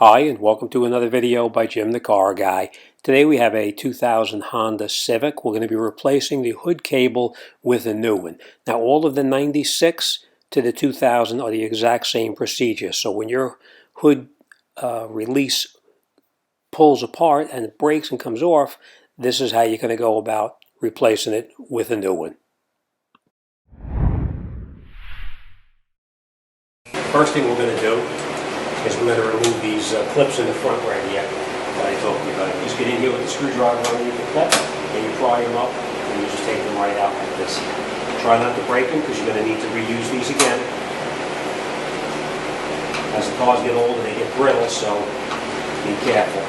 Hi and welcome to another video by Jim the Car Guy. Today we have a 2000 Honda Civic. We're going to be replacing the hood cable with a new one. Now all of the 96 to the 2000 are the exact same procedure. So when your hood release pulls apart and it breaks and comes off, this is how you're going to go about replacing it with a new one. First thing we're going to do is we're going to remove these clips in the front right here that I told you about. Just get in here with the screwdriver underneath the clip, and you pry them up, and you just take them right out like this. Try not to break them because you're going to need to reuse these again. As the cars get older, they get brittle, so be careful.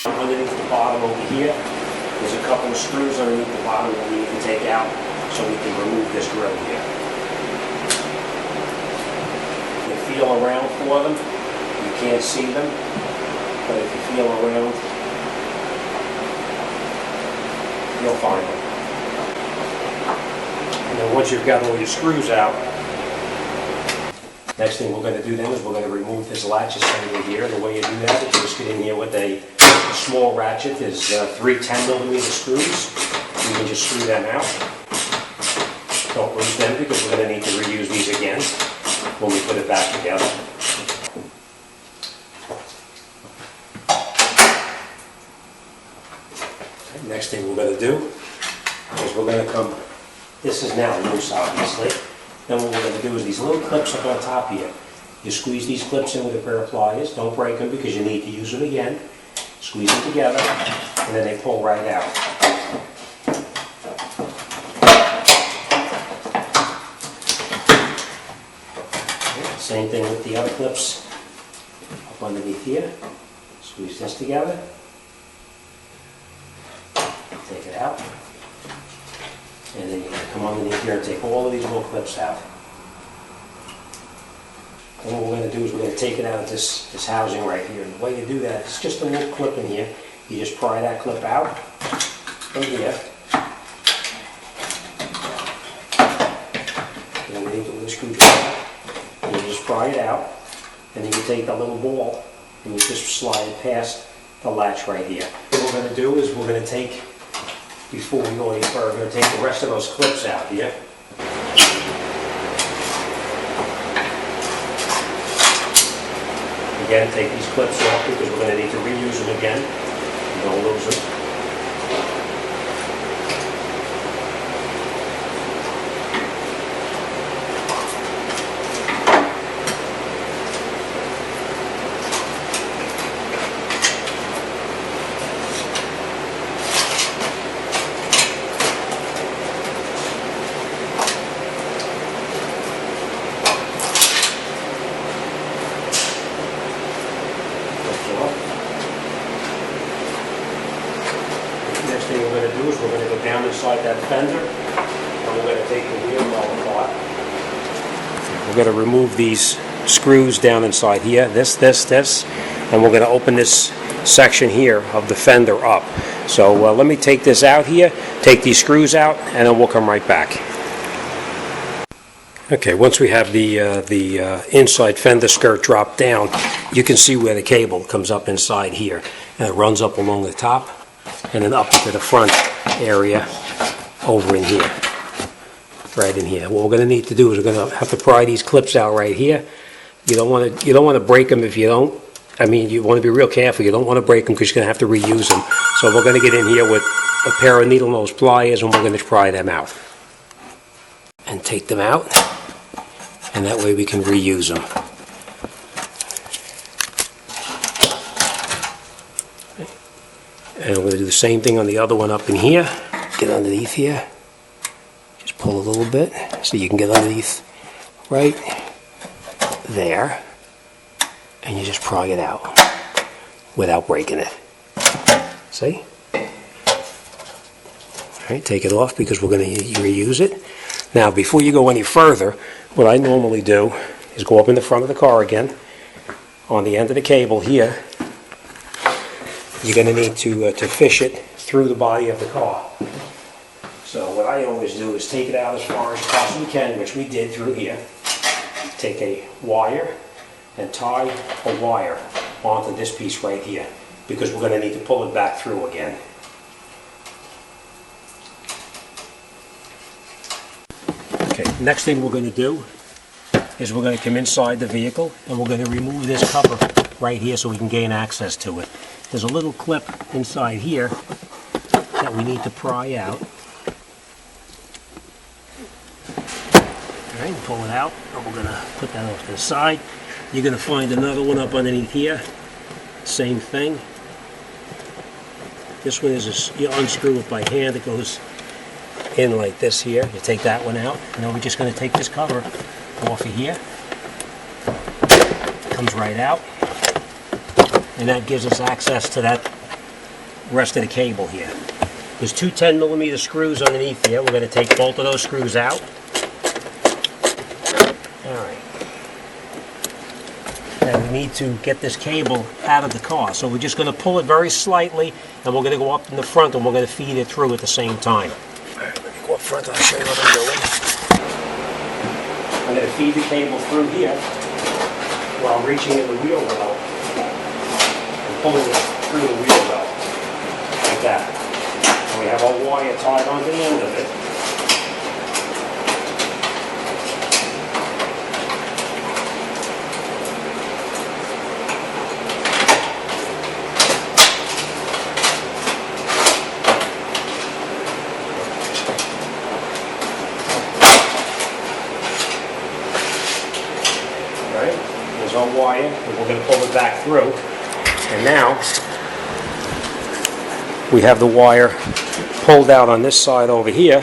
Underneath the bottom over here, there's a couple of screws underneath the bottom that we need to take out so we can remove this grill here. You feel around for them. You can't see them, but if you feel around, you'll find them. And then once you've got all your screws out, next thing we're going to do then is we're going to remove this latch assembly here. The way you do that is you just get in here with a small ratchet. There's 3 10mm screws. You can just screw them out. Don't lose them because we're going to need to reuse these again when we put it back together. Okay, next thing we're going to do is we're going to come, this is now loose obviously, then what we're going to do is these little clips up on top here. You squeeze these clips in with a pair of pliers, don't break them because you need to use them again. Squeeze them together and then they pull right out. Same thing with the other clips up underneath here. Squeeze this together. Take it out. And then you're going to come underneath here and take all of these little clips out. And what we're going to do is we're going to take it out of this housing right here. And the way you do that, it's just a little clip in here. You just pry that clip out from here. And underneath it with a screwdriver. And you just pry it out, and then you take the little ball and you just slide it past the latch right here. What we're going to do is we're going to take, before we go any further, we're going to take the rest of those clips out here. Again, take these clips off because we're going to need to reuse them again. Don't lose them. Next thing we're going to do is we're going to go down inside that fender and we're going to take the wheel well apart. We're going to remove these screws down inside here, this, and we're going to open this section here of the fender up. So let me take this out here, take these screws out, and then we'll come right back. Okay, once we have the inside fender skirt dropped down, you can see where the cable comes up inside here. And it runs up along the top and then up into the front area over in here. Right in here. What we're going to need to do is we're going to have to pry these clips out right here. You don't want to break them if you don't. I mean, you want to be real careful. You don't want to break them because you're going to have to reuse them. So we're going to get in here with a pair of needle nose pliers and we're going to pry them out. And take them out. And that way we can reuse them. And we're going to do the same thing on the other one up in here. Get underneath here. Just pull a little bit so you can get underneath right there. And you just pry it out without breaking it. See? Alright, take it off because we're going to reuse it. Now, before you go any further, what I normally do is go up in the front of the car again. On the end of the cable here, you're going to need to fish it through the body of the car. So what I always do is take it out as far as possibly can, which we did through here. Take a wire and tie a wire onto this piece right here, because we're going to need to pull it back through again. Okay, next thing we're going to do is we're going to come inside the vehicle and we're going to remove this cover right here so we can gain access to it. There's a little clip inside here that we need to pry out. Alright, pull it out, and we're going to put that off to the side. You're going to find another one up underneath here. Same thing. This one is you unscrew it by hand. It goes in like this here. You take that one out, and then we're just going to take this cover off of here. It comes right out, and that gives us access to that rest of the cable here. There's two 10mm screws underneath here. We're going to take both of those screws out. Alright. And we need to get this cable out of the car. So we're just going to pull it very slightly, and we're going to go up in the front and we're going to feed it through at the same time. Alright, let me go up front and I'll show you what I'm doing. I'm going to feed the cable through here while reaching in the wheel well and pulling it through the wheel well. Like that. And we have our wire tied onto the end of it. There's our wire, and we're going to pull it back through. And now we have the wire pulled out on this side over here,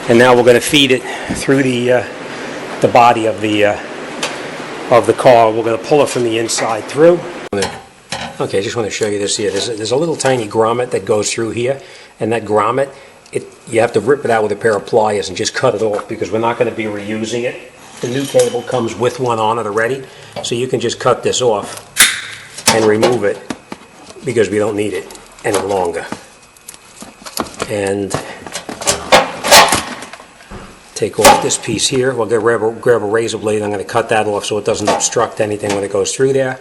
and now we're going to feed it through the body of the car. We're going to pull it from the inside through. Okay, I just want to show you this here. There's a little tiny grommet that goes through here, and that grommet, you have to rip it out with a pair of pliers and just cut it off, because we're not going to be reusing it. The new cable comes with one on it already, so you can just cut this off and remove it because we don't need it any longer. And take off this piece here. We'll grab a razor blade. I'm going to cut that off so it doesn't obstruct anything when it goes through there.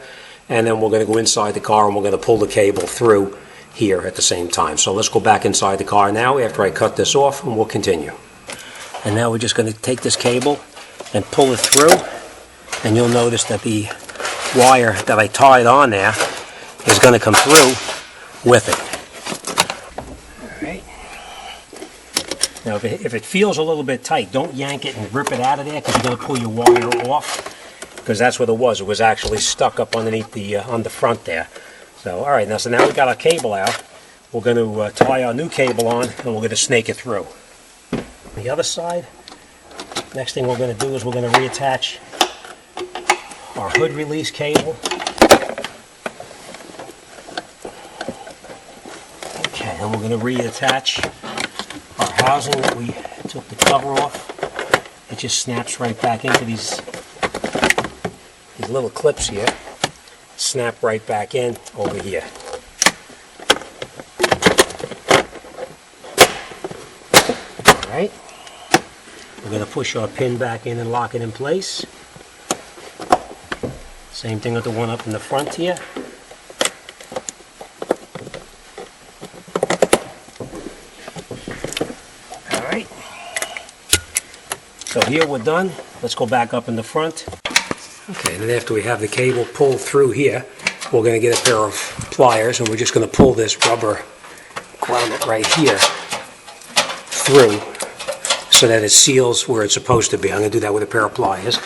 And then we're going to go inside the car and we're going to pull the cable through here at the same time. So let's go back inside the car now after I cut this off, and we'll continue. And now we're just going to take this cable and pull it through, and you'll notice that the wire that I tied on there is going to come through with it. Alright. Now if it feels a little bit tight, don't yank it and rip it out of there, because you're going to pull your wire off, because that's what it was. It was actually stuck up underneath on the front there. So alright, so now we've got our cable out. We're going to tie our new cable on, and we're going to snake it through. The other side, next thing we're going to do is we're going to reattach our hood release cable. Okay, and we're going to reattach our housing that we took the cover off. It just snaps right back into these little clips here. Snap right back in over here. Alright. We're going to push our pin back in and lock it in place. Same thing with the one up in the front here. Alright. So here we're done. Let's go back up in the front. Okay, and then after we have the cable pulled through here, we're going to get a pair of pliers, and we're just going to pull this rubber grommet right here through, so that it seals where it's supposed to be. I'm going to do that with a pair of pliers.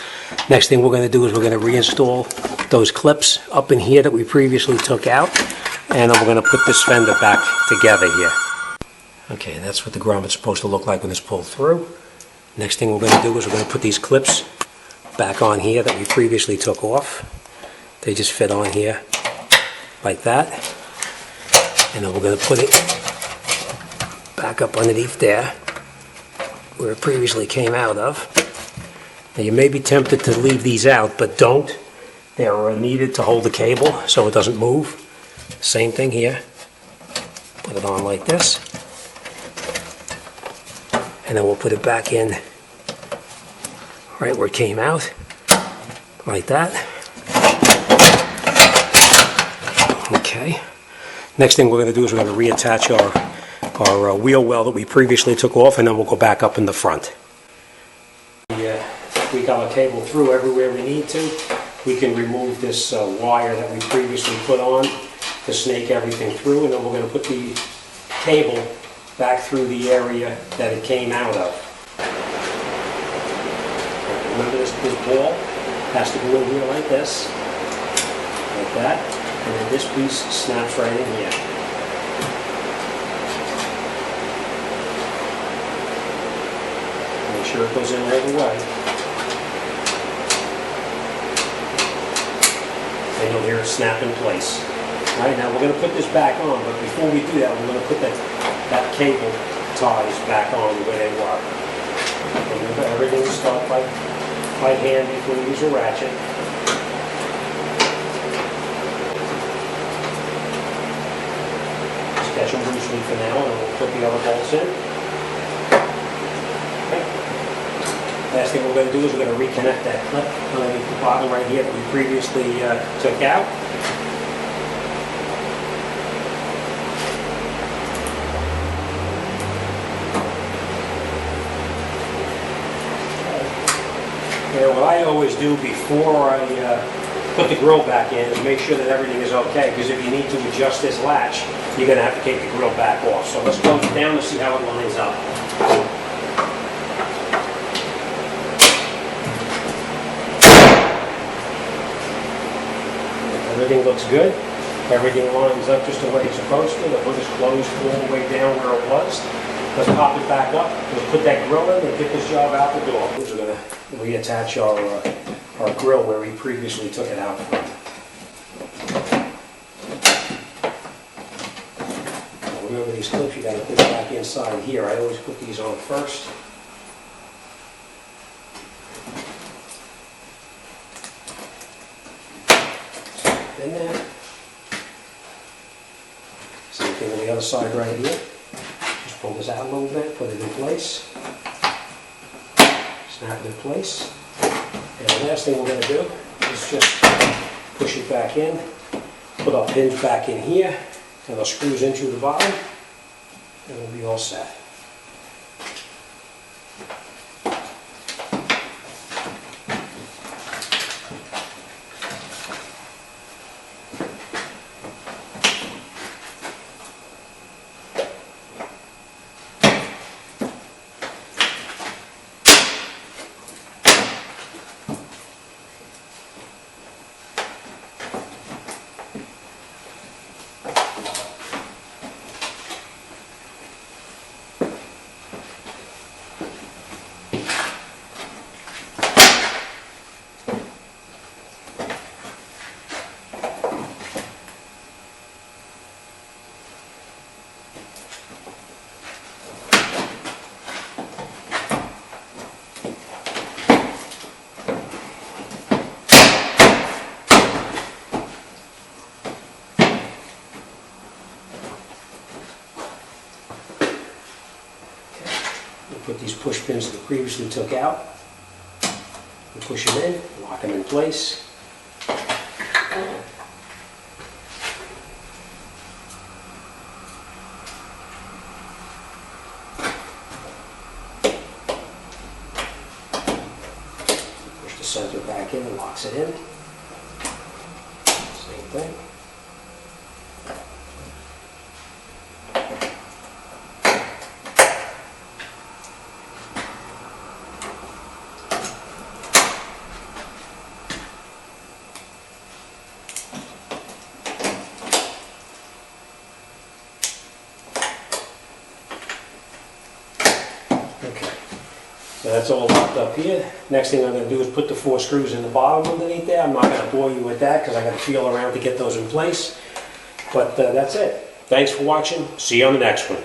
Next thing we're going to do is we're going to reinstall those clips up in here that we previously took out, and then we're going to put this fender back together here. Okay, and that's what the grommet's supposed to look like when it's pulled through. Next thing we're going to do is we're going to put these clips back on here that we previously took off. They just fit on here like that, and then we're going to put it back up underneath there where it previously came out of. Now you may be tempted to leave these out, but don't. They're needed to hold the cable so it doesn't move. Same thing here. Put it on like this. and then we'll put it back in right where it came out, like that. Okay. Next thing we're going to do is we're going to reattach our wheel well that we previously took off, and then we'll go back up in the front. We got our cable through everywhere we need to. We can remove this wire that we previously put on to snake everything through, and then we're going to put the cable back through the area that it came out of. Remember this ball has to go in here like this, like that, and then this piece snaps right in here. Make sure it goes in all the way. And you'll hear it snap in place. All right, now we're going to put this back on, but before we do that, we're going to put that cable ties back on where they were. Remember, everything is start by hand before we use a ratchet. Just catch them loosely for now, and we'll put the other bolts in. Okay. Last thing we're going to do is we're going to reconnect that clip underneath the bottom right here that we previously took out. Yeah, what I always do before I put the grill back in is make sure that everything is okay, because if you need to adjust this latch, you're going to have to take the grill back off. So let's close it down and see how it lines up. Everything looks good. Everything lines up just the way it's supposed to. The hood is closed all the way down where it was. Let's pop it back up. We'll put that grill in and get this job out the door. We're going to reattach our grill where we previously took it out from. Now remember, these clips you got to put back inside here. I always put these on first. In there. Same thing on the other side right here. Just pull this out a little bit, put it in place. Snap it in place. And the last thing we're going to do is just push it back in, put our pins back in here, and our screws in through the bottom, and we'll be all set. Put these push pins that we previously took out. We push them in, lock them in place. Push the center back in and locks it in. Same thing. Okay, so that's all locked up here. Next thing I'm going to do is put the 4 screws in the bottom underneath there. I'm not going to bore you with that because I got to feel around to get those in place. But that's it. Thanks for watching. See you on the next one.